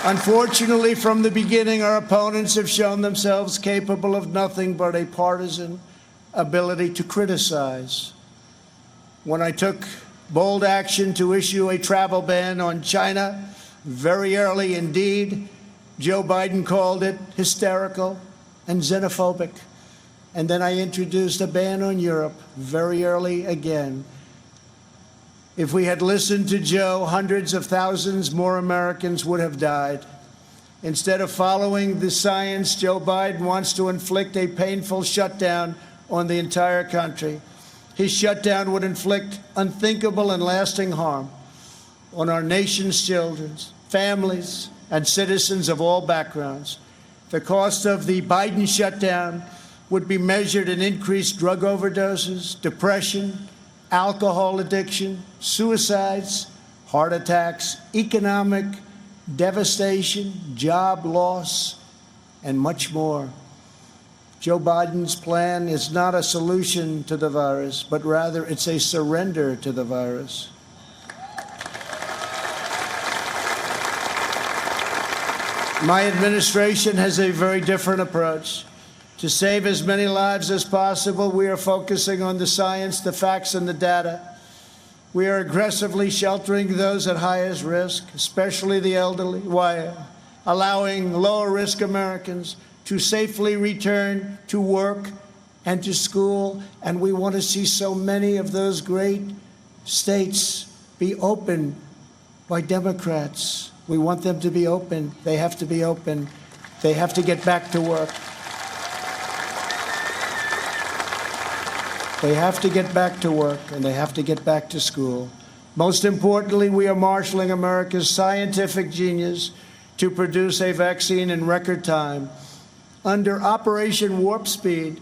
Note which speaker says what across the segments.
Speaker 1: Unfortunately, from the beginning, our opponents have shown themselves capable of nothing but a partisan ability to criticize. When I took bold action to issue a travel ban on China very early indeed, Joe Biden called it hysterical and xenophobic. And then I introduced a ban on Europe very early again. If we had listened to Joe, hundreds of thousands more Americans would have died. Instead of following the science, Joe Biden wants to inflict a painful shutdown on the entire country. His shutdown would inflict unthinkable and lasting harm on our nation's children, families, and citizens of all backgrounds. The cost of the Biden shutdown would be measured in increased drug overdoses, depression, alcohol addiction, suicides, heart attacks, economic devastation, job loss, and much more. Joe Biden's plan is not a solution to the virus, but rather it's a surrender to the virus. My administration has a very different approach. To save as many lives as possible, we are focusing on the science, the facts, and the data. We are aggressively sheltering those at highest risk, especially the elderly, while allowing lower-risk Americans to safely return to work and to school. And we want to see so many of those great states be opened by Democrats. We want them to be open. They have to be open. They have to get back to work. They have to get back to work, and they have to get back to school. Most importantly, we are marshaling America's scientific genius to produce a vaccine in record time. Under Operation Warp Speed,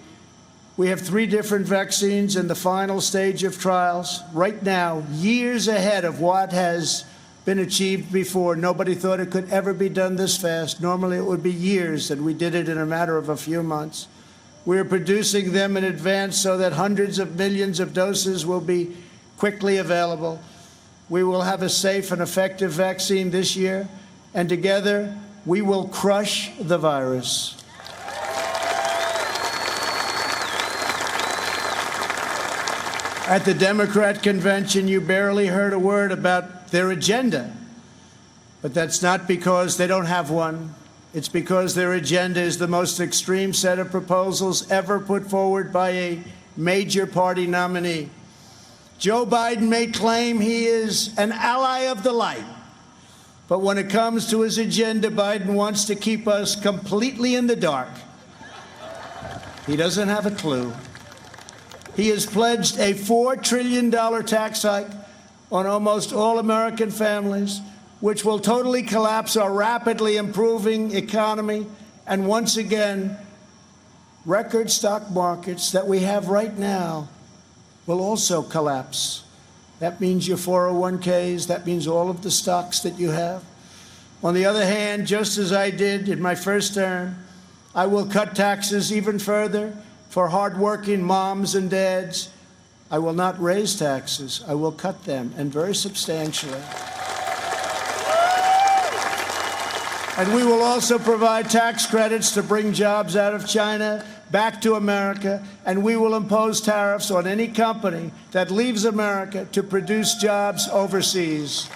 Speaker 1: we have 3 different vaccines in the final stage of trials right now, years ahead of what has been achieved before. Nobody thought it could ever be done this fast. Normally, it would be years, and we did it in a matter of a few months. We are producing them in advance so that hundreds of millions of doses will be quickly available. We will have a safe and effective vaccine this year, and together we will crush the virus. At the Democrat convention, you barely heard a word about their agenda. But that's not because they don't have one. It's because their agenda is the most extreme set of proposals ever put forward by a major party nominee. Joe Biden may claim he is an ally of the light, but when it comes to his agenda, Biden wants to keep us completely in the dark. He doesn't have a clue. He has pledged a $4 trillion tax hike on almost all American families, which will totally collapse our rapidly improving economy, and once again, record stock markets that we have right now will also collapse. That means your 401ks, that means all of the stocks that you have. On the other hand, just as I did in my first term, I will cut taxes even further for hardworking moms and dads. I will not raise taxes. I will cut them, and very substantially. And we will also provide tax credits to bring jobs out of China back to America, and we will impose tariffs on any company that leaves America to produce jobs overseas.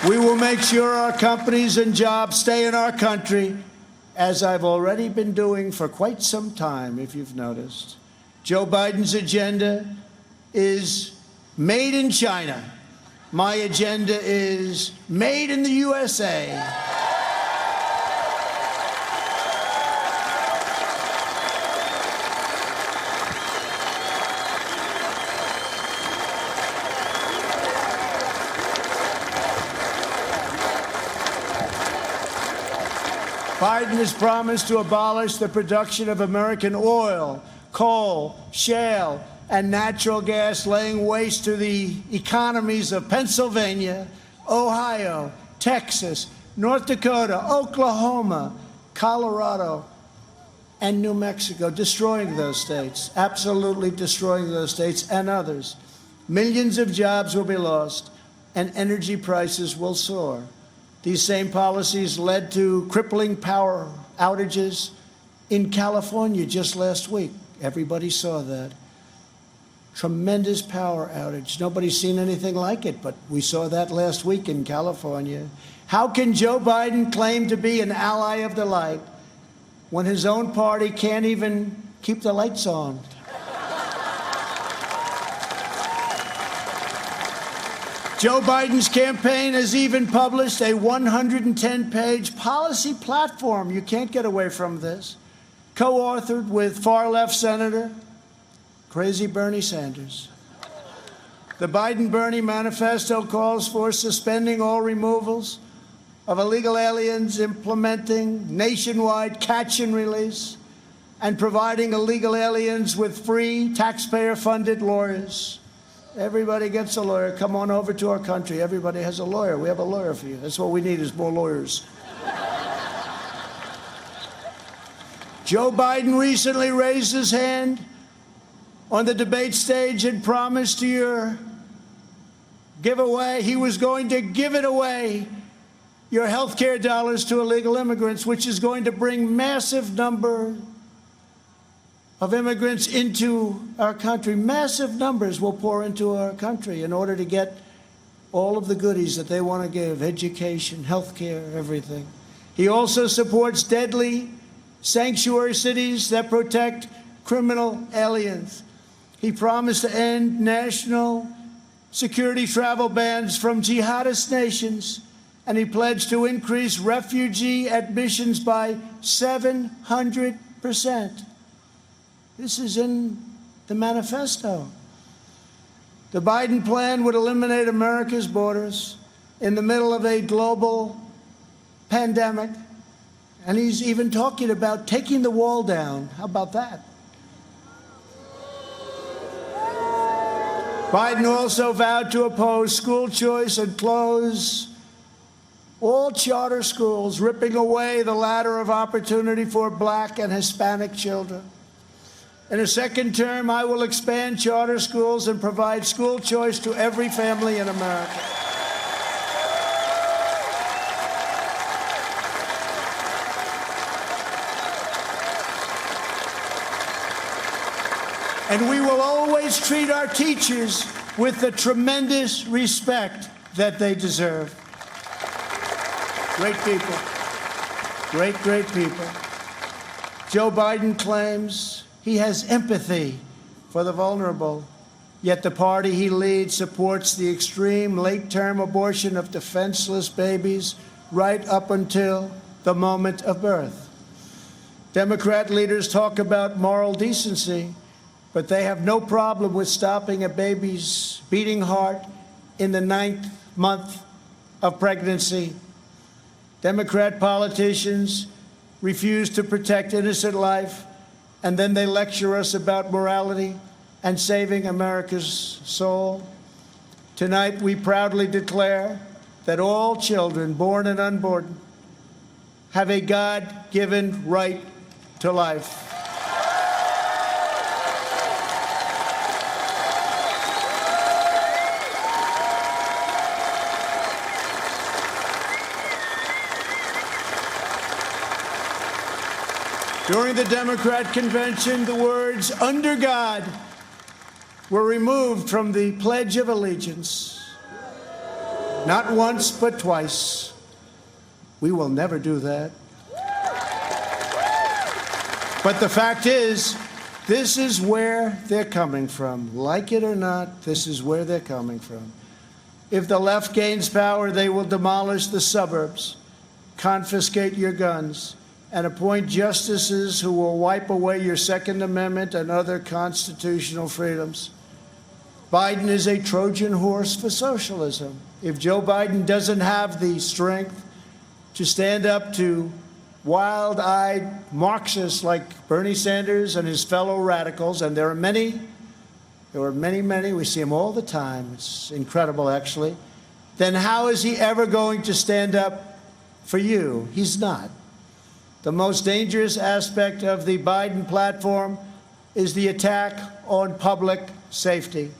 Speaker 1: We will make sure our companies and jobs stay in our country, as I've already been doing for quite some time, if you've noticed. Joe Biden's agenda is made in China. My agenda is made in the USA. Biden has promised to abolish the production of American oil, coal, shale, and natural gas, laying waste to the economies of Pennsylvania, Ohio, Texas, North Dakota, Oklahoma, Colorado, and New Mexico, destroying those states, absolutely destroying those states and others. Millions of jobs will be lost, and energy prices will soar. These same policies led to crippling power outages in California just last week. Everybody saw that. Tremendous power outage. Nobody's seen anything like it, but we saw that last week in California. How can Joe Biden claim to be an ally of the light when his own party can't even keep the lights on? Joe Biden's campaign has even published a 110-page policy platform. You can't get away from this. Co-authored with far-left Senator crazy Bernie Sanders. The Biden-Bernie manifesto calls for suspending all removals of illegal aliens, implementing nationwide catch and release, and providing illegal aliens with free taxpayer-funded lawyers. Everybody gets a lawyer. Come on over to our country. Everybody has a lawyer. We have a lawyer for you. That's what we need is more lawyers. Joe Biden recently raised his hand on the debate stage and promised to your giveaway, he was going to give it away, your health care dollars to illegal immigrants, which is going to bring massive number of immigrants into our country. Massive numbers will pour into our country in order to get all of the goodies that they want to give, education, health care, everything. He also supports deadly sanctuary cities that protect criminal aliens. He promised to end national security travel bans from jihadist nations, and he pledged to increase refugee admissions by 700%. This is in the manifesto. The Biden plan would eliminate America's borders in the middle of a global pandemic, and he's even talking about taking the wall down. How about that? Biden also vowed to oppose school choice and close all charter schools, ripping away the ladder of opportunity for Black and Hispanic children. In a second term, I will expand charter schools and provide school choice to every family in America. And we will always treat our teachers with the tremendous respect that they deserve. Great people. Great, great people. Joe Biden claims he has empathy for the vulnerable, yet the party he leads supports the extreme late-term abortion of defenseless babies right up until the moment of birth. Democrat leaders talk about moral decency, but they have no problem with stopping a baby's beating heart in the 9th month of pregnancy. Democrat politicians refuse to protect innocent life, and then they lecture us about morality and saving America's soul. Tonight, we proudly declare that all children, born and unborn, have a God-given right to life. During the Democrat convention, the words "under God" were removed from the Pledge of Allegiance. Not once, but twice. We will never do that. But the fact is, this is where they're coming from. Like it or not, this is where they're coming from. If the left gains power, they will demolish the suburbs, confiscate your guns, and appoint justices who will wipe away your Second Amendment and other constitutional freedoms. Biden is a Trojan horse for socialism. If Joe Biden doesn't have the strength to stand up to wild-eyed Marxists like Bernie Sanders and his fellow radicals, and there are many, we see them all the time, it's incredible actually, then how is he ever going to stand up for you? He's not. The most dangerous aspect of the Biden platform is the attack on public safety.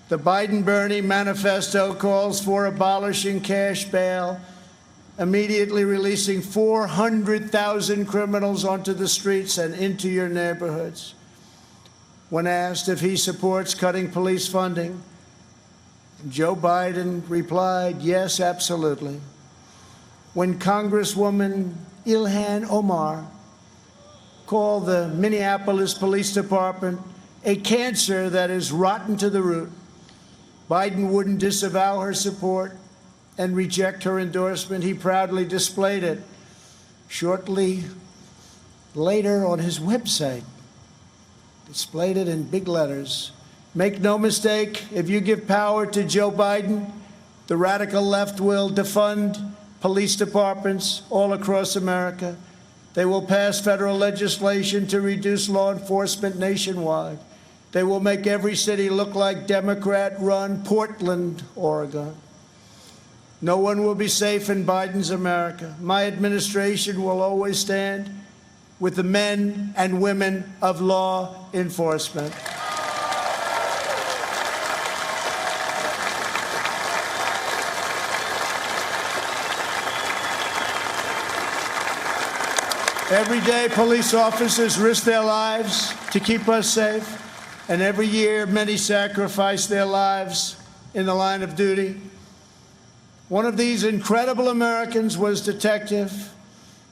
Speaker 1: The Biden-Bernie manifesto calls for abolishing cash bail, immediately releasing 400,000 criminals onto the streets and into your neighborhoods. When asked if he supports cutting police funding, Joe Biden replied, yes, absolutely. When Congresswoman Ilhan Omar called the Minneapolis Police Department a cancer that is rotten to the root, Biden wouldn't disavow her support and reject her endorsement. He proudly displayed it shortly later on his website. Displayed it in big letters. Make no mistake, if you give power to Joe Biden, the radical left will defund police departments all across America. They will pass federal legislation to reduce law enforcement nationwide. They will make every city look like Democrat-run Portland, Oregon. No one will be safe in Biden's America. My administration will always stand with the men and women of law enforcement. Every day, police officers risk their lives to keep us safe, and every year, many sacrifice their lives in the line of duty. One of these incredible Americans was Detective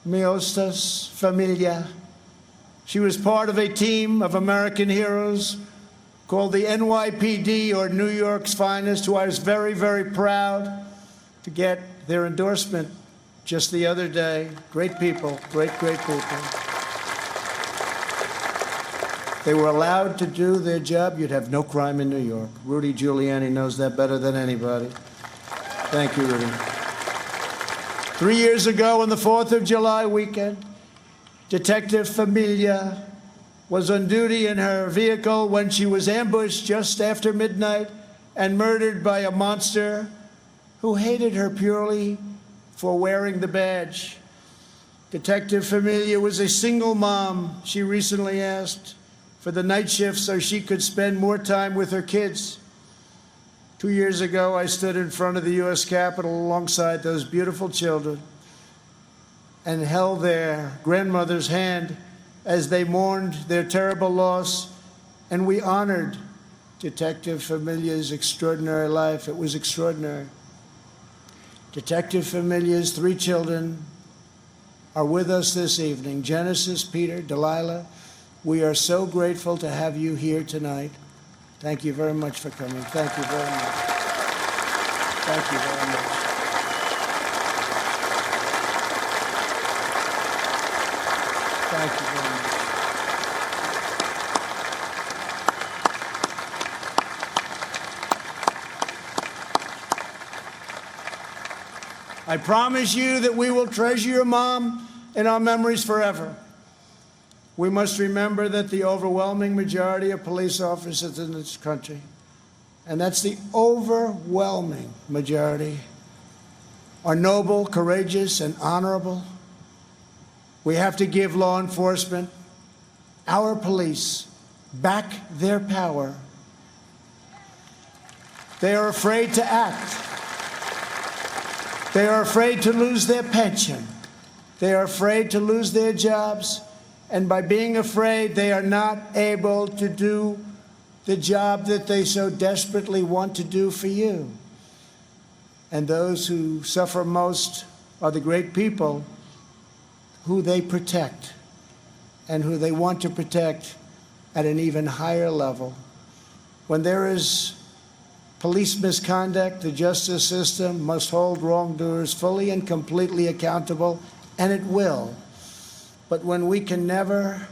Speaker 1: Miostas Familia. She was part of a team of American heroes called the NYPD, or New York's Finest, who I was very, very proud to get their endorsement just the other day. Great people, great, great people. They were allowed to do their job. You'd have no crime in New York. Rudy Giuliani knows that better than anybody. Thank you, Rudy. 3 years ago, on the 4th of July weekend, Detective Familia was on duty in her vehicle when she was ambushed just after midnight and murdered by a monster who hated her purely for wearing the badge. Detective Familia was a single mom. She recently asked for the night shift so she could spend more time with her kids. 2 years ago, I stood in front of the U.S. Capitol alongside those beautiful children and held their grandmother's hand as they mourned their terrible loss, and we honored Detective Familia's extraordinary life. It was extraordinary. Detective Familia's 3 children are with us this evening. Genesis, Peter, Delilah, we are so grateful to have you here tonight. Thank you very much for coming. Thank you very much. Thank you very much. Thank you very much. I promise you that we will treasure your mom in our memories forever. We must remember that the overwhelming majority of police officers in this country, and that's the overwhelming majority, are noble, courageous, and honorable. We have to give law enforcement, our police, back their power. They are afraid to act. They are afraid to lose their pension. They are afraid to lose their jobs. And by being afraid, they are not able to do the job that they so desperately want to do for you. And those who suffer most are the great people who they protect and who they want to protect at an even higher level. When there is police misconduct, the justice system must hold wrongdoers fully and completely accountable, and it will. But when we can never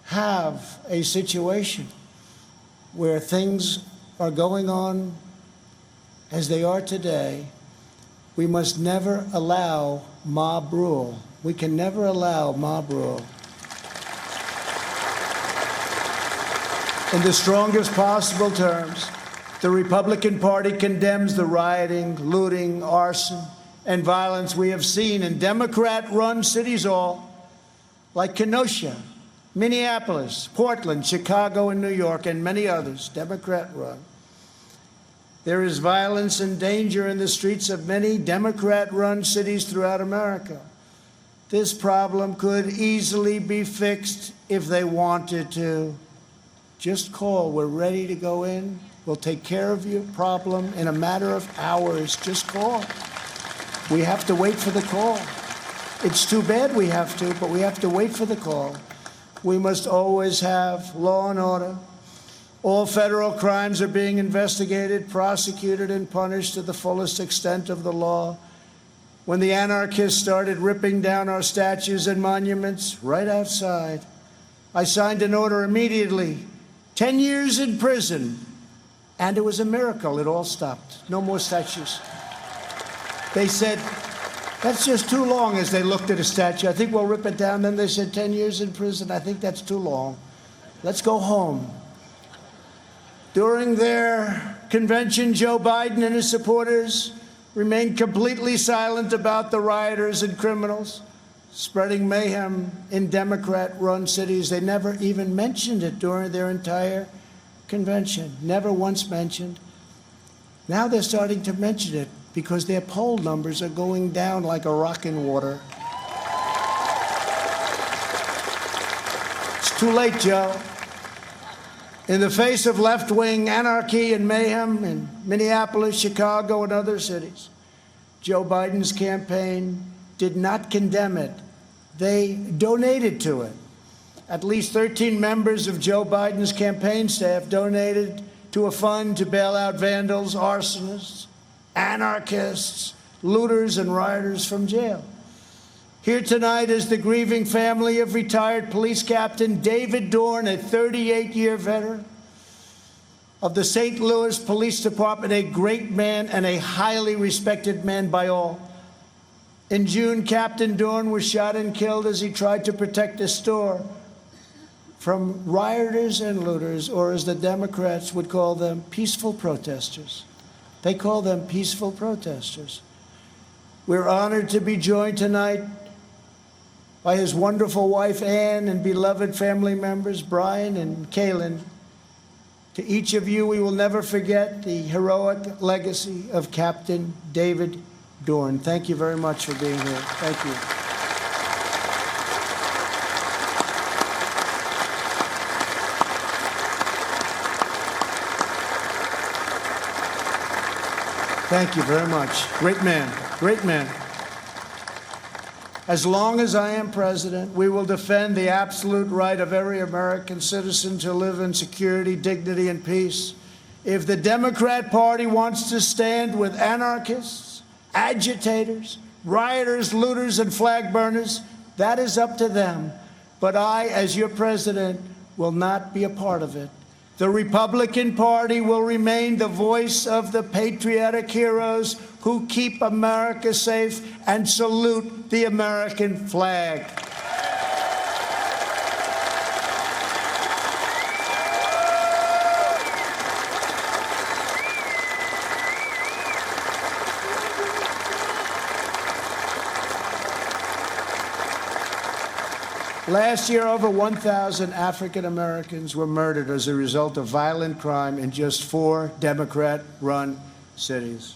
Speaker 1: have a situation where things are going on as they are today, we must never allow mob rule. We can never allow mob rule. In the strongest possible terms, the Republican Party condemns the rioting, looting, arson, and violence we have seen in Democrat-run cities all, like Kenosha, Minneapolis, Portland, Chicago, and New York, and many others, Democrat-run. There is violence and danger in the streets of many Democrat-run cities throughout America. This problem could easily be fixed if they wanted to. Just call. We're ready to go in. We'll take care of your problem in a matter of hours. Just call. We have to wait for the call. It's too bad we have to, but we have to wait for the call. We must always have law and order. All federal crimes are being investigated, prosecuted, and punished to the fullest extent of the law. When the anarchists started ripping down our statues and monuments right outside, I signed an order immediately, 10 years in prison, and it was a miracle. It all stopped. No more statues. They said, that's just too long, as they looked at a statue. I think we'll rip it down. Then they said 10 years in prison. I think that's too long. Let's go home. During their convention, Joe Biden and his supporters remained completely silent about the rioters and criminals spreading mayhem in Democrat-run cities. They never even mentioned it during their entire convention. Never once mentioned. Now they're starting to mention it because their poll numbers are going down like a rock in water. It's too late, Joe. In the face of left-wing anarchy and mayhem in Minneapolis, Chicago, and other cities, Joe Biden's campaign did not condemn it. They donated to it. At least 13 members of Joe Biden's campaign staff donated to a fund to bail out vandals, arsonists, anarchists, looters, and rioters from jail. Here tonight is the grieving family of retired police captain David Dorn, a 38-year veteran of the St. Louis Police Department, a great man and a highly respected man by all. In June, Captain Dorn was shot and killed as he tried to protect a store from rioters and looters, or as the Democrats would call them, peaceful protesters. They call them peaceful protesters. We're honored to be joined tonight by his wonderful wife, Ann, and beloved family members, Brian and Kaylin. To each of you, we will never forget the heroic legacy of Captain David Dorn. Thank you very much for being here. Thank you. Thank you very much. Great man. Great man. As long as I am president, we will defend the absolute right of every American citizen to live in security, dignity, and peace. If the Democrat Party wants to stand with anarchists, agitators, rioters, looters, and flag burners, that is up to them. But I, as your president, will not be a part of it. The Republican Party will remain the voice of the patriotic heroes who keep America safe and salute the American flag. Last year, over 1,000 African Americans were murdered as a result of violent crime in just 4 Democrat-run cities.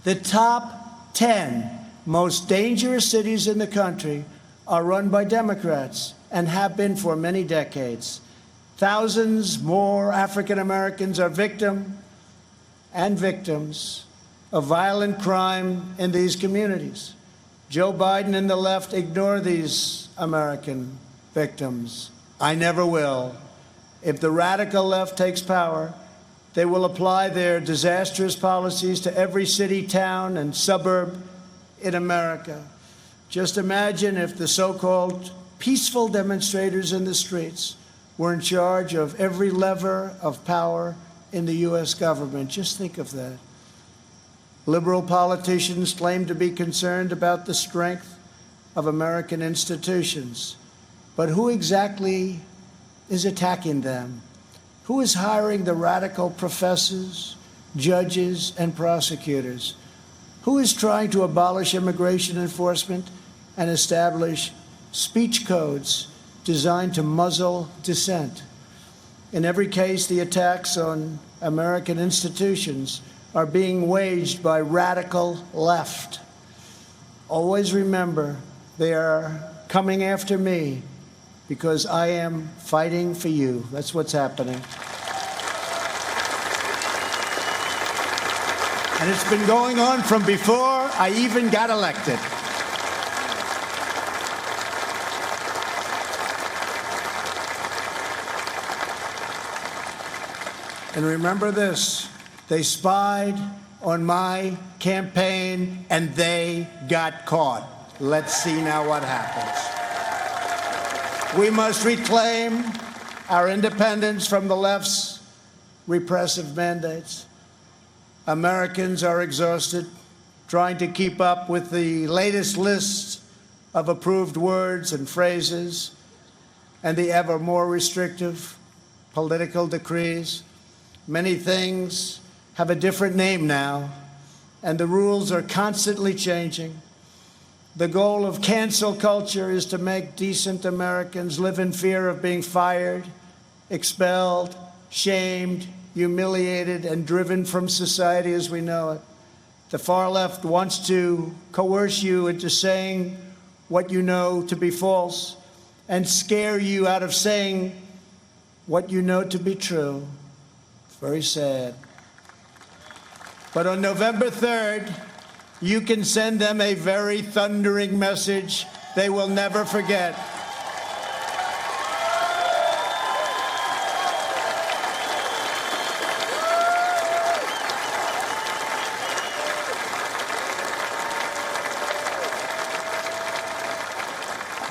Speaker 1: The top 10 most dangerous cities in the country are run by Democrats and have been for many decades. Thousands more African Americans are victims of violent crime in these communities. Joe Biden and the left ignore these American victims. I never will. If the radical left takes power, they will apply their disastrous policies to every city, town, and suburb in America. Just imagine if the so-called peaceful demonstrators in the streets were in charge of every lever of power in the U.S. government. Just think of that. Liberal politicians claim to be concerned about the strength of American institutions. But who exactly is attacking them? Who is hiring the radical professors, judges, and prosecutors? Who is trying to abolish immigration enforcement and establish speech codes designed to muzzle dissent? In every case, the attacks on American institutions are being waged by radical left. Always remember, they are coming after me because I am fighting for you. That's what's happening. And it's been going on from before I even got elected. And remember this, they spied on my campaign and they got caught. Let's see now what happens. We must reclaim our independence from the left's repressive mandates. Americans are exhausted trying to keep up with the latest list of approved words and phrases and the ever more restrictive political decrees. Many things have a different name now, and the rules are constantly changing. The goal of cancel culture is to make decent Americans live in fear of being fired, expelled, shamed, humiliated, and driven from society as we know it. The far left wants to coerce you into saying what you know to be false and scare you out of saying what you know to be true. Very sad. But on November 3rd, you can send them a very thundering message they will never forget.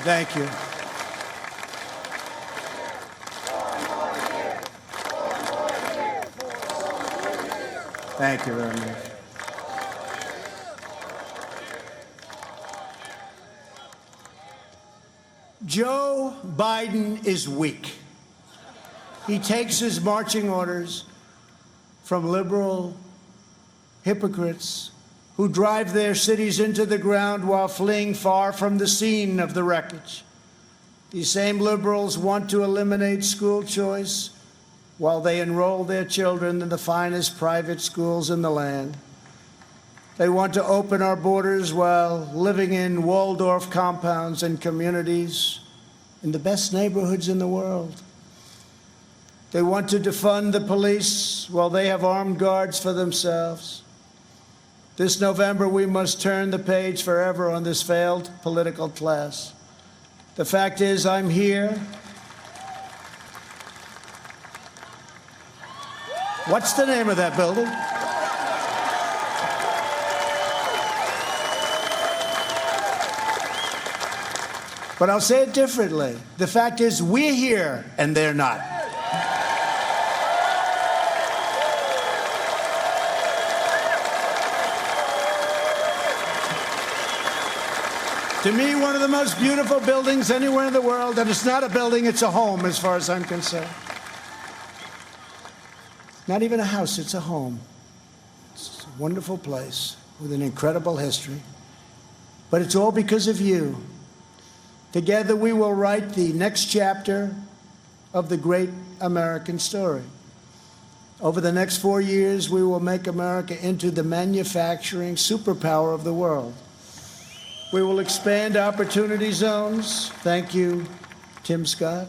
Speaker 1: Thank you. Thank you very much. Joe Biden is weak. He takes his marching orders from liberal hypocrites who drive their cities into the ground while fleeing far from the scene of the wreckage. These same liberals want to eliminate school choice while they enroll their children in the finest private schools in the land. They want to open our borders while living in Waldorf compounds and communities in the best neighborhoods in the world. They want to defund the police while they have armed guards for themselves. This November, we must turn the page forever on this failed political class. The fact is, I'm here. What's the name of that building? But I'll say it differently. The fact is, we're here and they're not. To me, one of the most beautiful buildings anywhere in the world, and it's not a building, it's a home as far as I'm concerned. Not even a house, it's a home. It's a wonderful place with an incredible history. But it's all because of you. Together we will write the next chapter of the great American story. Over the next 4 years, we will make America into the manufacturing superpower of the world. We will expand opportunity zones. Thank you, Tim Scott.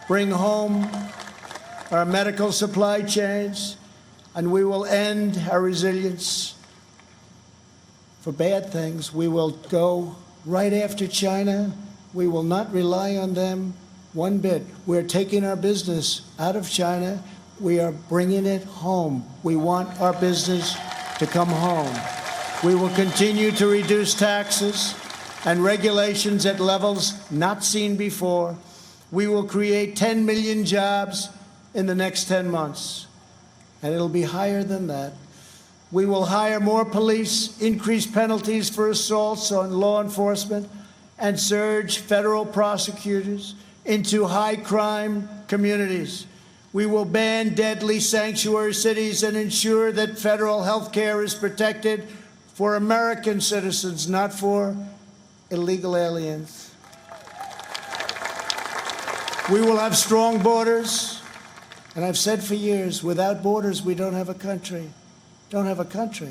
Speaker 1: Bring home our medical supply chains, and we will end our resilience for bad things. We will go right after China. We will not rely on them one bit. We're taking our business out of China. We are bringing it home. We want our business to come home. We will continue to reduce taxes and regulations at levels not seen before. We will create 10 million jobs in the next 10 months, and it'll be higher than that. We will hire more police, increase penalties for assaults on law enforcement, and surge federal prosecutors into high-crime communities. We will ban deadly sanctuary cities and ensure that federal health care is protected for American citizens, not for illegal aliens. We will have strong borders, And I've said for years, without borders, we don't have a country. Don't have a country.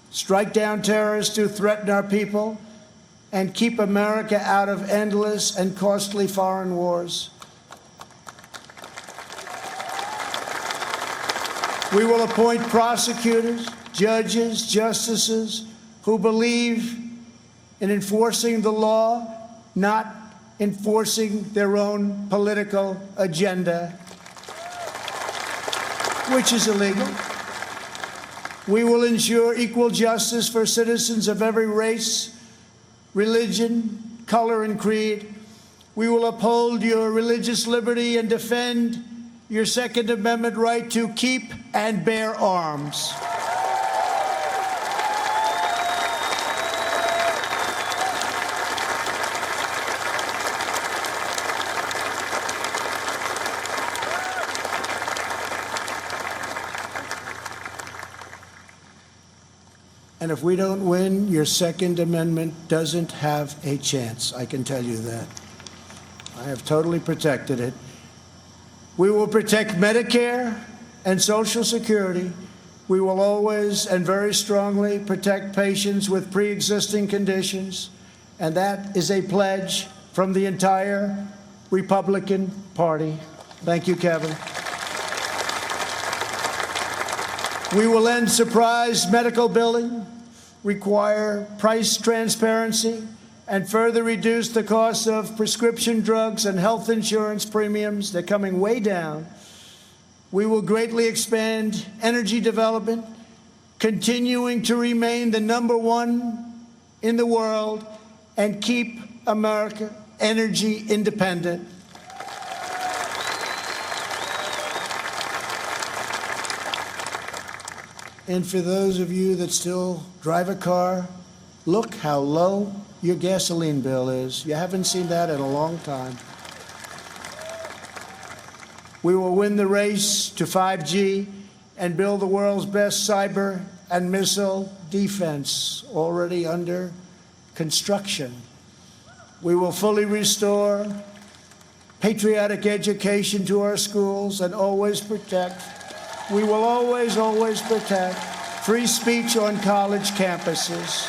Speaker 1: Strike down terrorists who threaten our people and keep America out of endless and costly foreign wars. We will appoint prosecutors, judges, justices who believe in enforcing the law, not enforcing their own political agenda, which is illegal. We will ensure equal justice for citizens of every race, religion, color, and creed. We will uphold your religious liberty and defend your Second Amendment right to keep and bear arms. And if we don't win, your Second Amendment doesn't have a chance. I can tell you that. I have totally protected it. We will protect Medicare and Social Security. We will always and very strongly protect patients with pre-existing conditions. And that is a pledge from the entire Republican Party. Thank you, Kevin. We will end surprise medical billing, require price transparency, and further reduce the cost of prescription drugs and health insurance premiums. They're coming way down. We will greatly expand energy development, continuing to remain the #1 in the world and keep America energy independent. And for those of you that still drive a car, look how low your gasoline bill is. You haven't seen that in a long time. We will win the race to 5G and build the world's best cyber and missile defense, already under construction. We will fully restore patriotic education to our schools and always protect. We will always, always protect free speech on college campuses.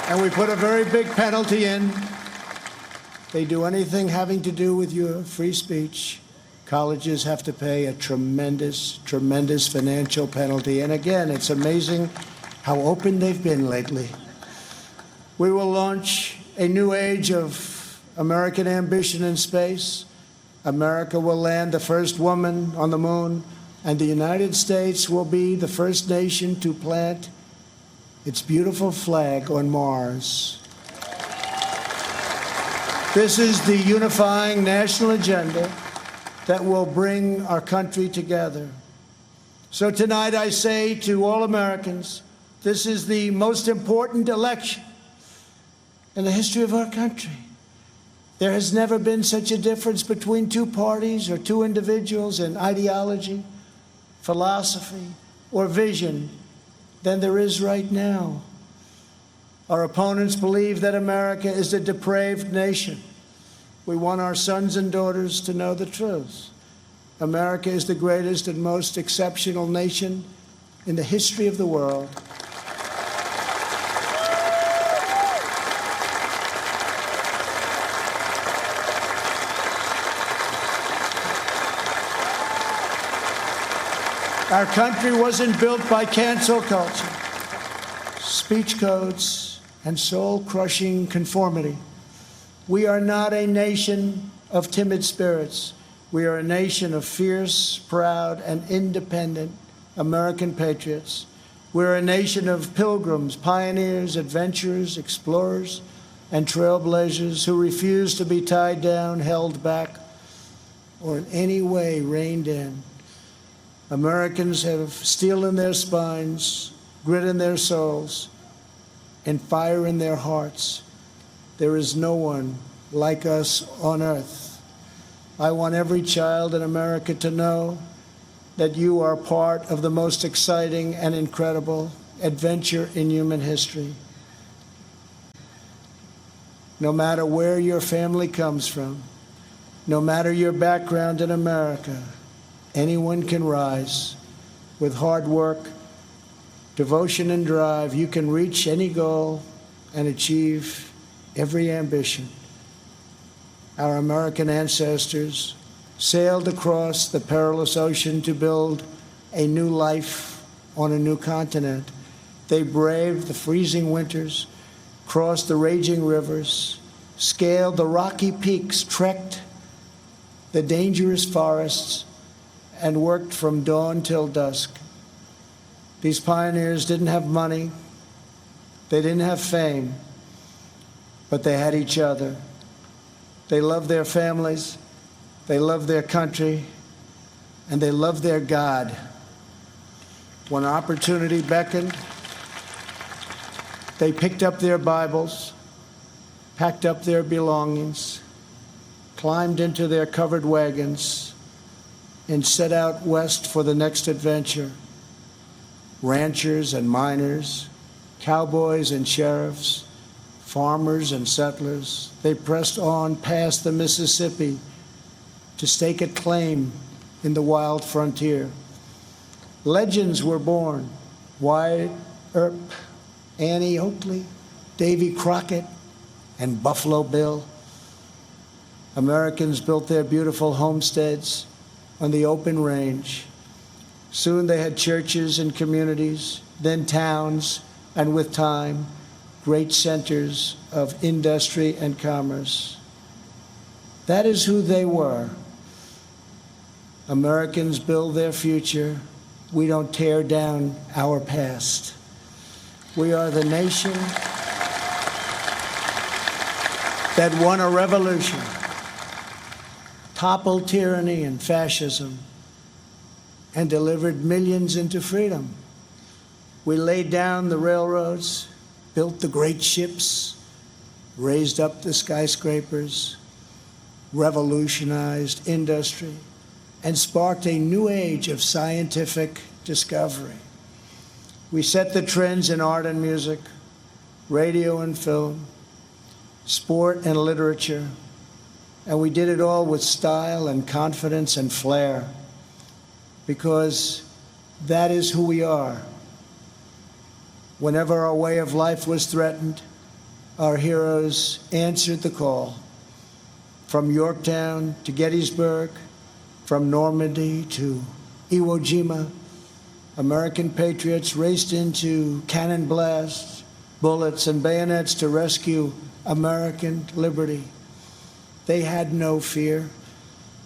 Speaker 1: And we put a very big penalty in. If they do anything having to do with your free speech, colleges have to pay a tremendous, tremendous financial penalty. And again, it's amazing how open they've been lately. We will launch a new age of American ambition in space. America will land the first woman on the moon, and the United States will be the first nation to plant its beautiful flag on Mars. This is the unifying national agenda that will bring our country together. So tonight I say to all Americans, this is the most important election in the history of our country. There has never been such a difference between two parties or two individuals in ideology, philosophy, or vision than there is right now. Our opponents believe that America is a depraved nation. We want our sons and daughters to know the truth. America is the greatest and most exceptional nation in the history of the world. Our country wasn't built by cancel culture, speech codes, and soul-crushing conformity. We are not a nation of timid spirits. We are a nation of fierce, proud, and independent American patriots. We're a nation of pilgrims, pioneers, adventurers, explorers, and trailblazers who refuse to be tied down, held back, or in any way reined in. Americans have steel in their spines, grit in their souls, and fire in their hearts. There is no one like us on earth. I want every child in America to know that you are part of the most exciting and incredible adventure in human history. No matter where your family comes from, no matter your background in America, anyone can rise. With hard work, devotion, and drive, you can reach any goal and achieve every ambition. Our American ancestors sailed across the perilous ocean to build a new life on a new continent. They braved the freezing winters, crossed the raging rivers, scaled the rocky peaks, trekked the dangerous forests, and worked from dawn till dusk. These pioneers didn't have money, they didn't have fame, but they had each other. They loved their families, they loved their country, and they loved their God. When opportunity beckoned, they picked up their Bibles, packed up their belongings, climbed into their covered wagons, and set out west for the next adventure. Ranchers and miners, cowboys and sheriffs, farmers and settlers, they pressed on past the Mississippi to stake a claim in the wild frontier. Legends were born: Wyatt Earp, Annie Oakley, Davy Crockett, and Buffalo Bill. Americans built their beautiful homesteads on the open range. Soon they had churches and communities, then towns, and with time, great centers of industry and commerce. That is who they were. Americans build their future. We don't tear down our past. We are the nation that won a revolution, toppled tyranny and fascism, and delivered millions into freedom. We laid down the railroads, built the great ships, raised up the skyscrapers, revolutionized industry, and sparked a new age of scientific discovery. We set the trends in art and music, radio and film, sport and literature, and we did it all with style and confidence and flair, because that is who we are. Whenever our way of life was threatened, our heroes answered the call. From Yorktown to Gettysburg, from Normandy to Iwo Jima, American patriots raced into cannon blasts, bullets, and bayonets to rescue American liberty. They had no fear,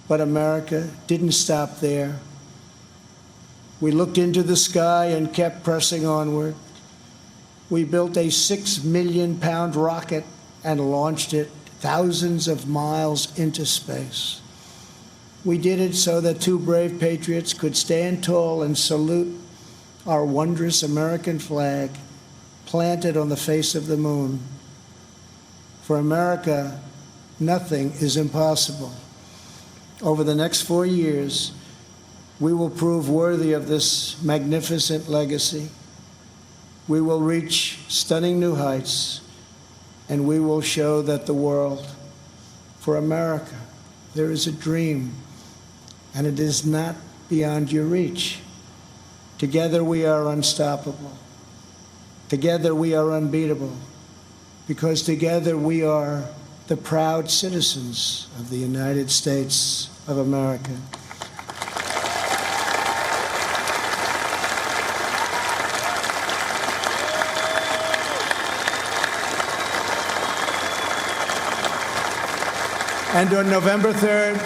Speaker 1: but America didn't stop there. We looked into the sky and kept pressing onward. We built a 6 million pound rocket and launched it thousands of miles into space. We did it so that two brave patriots could stand tall and salute our wondrous American flag planted on the face of the moon. For America, nothing is impossible. Over the next 4 years, we will prove worthy of this magnificent legacy. We will reach stunning new heights, and we will show that the world, for America, there is a dream, and it is not beyond your reach. Together we are unstoppable. Together we are unbeatable, because together we are the proud citizens of the United States of America. And on November 3rd,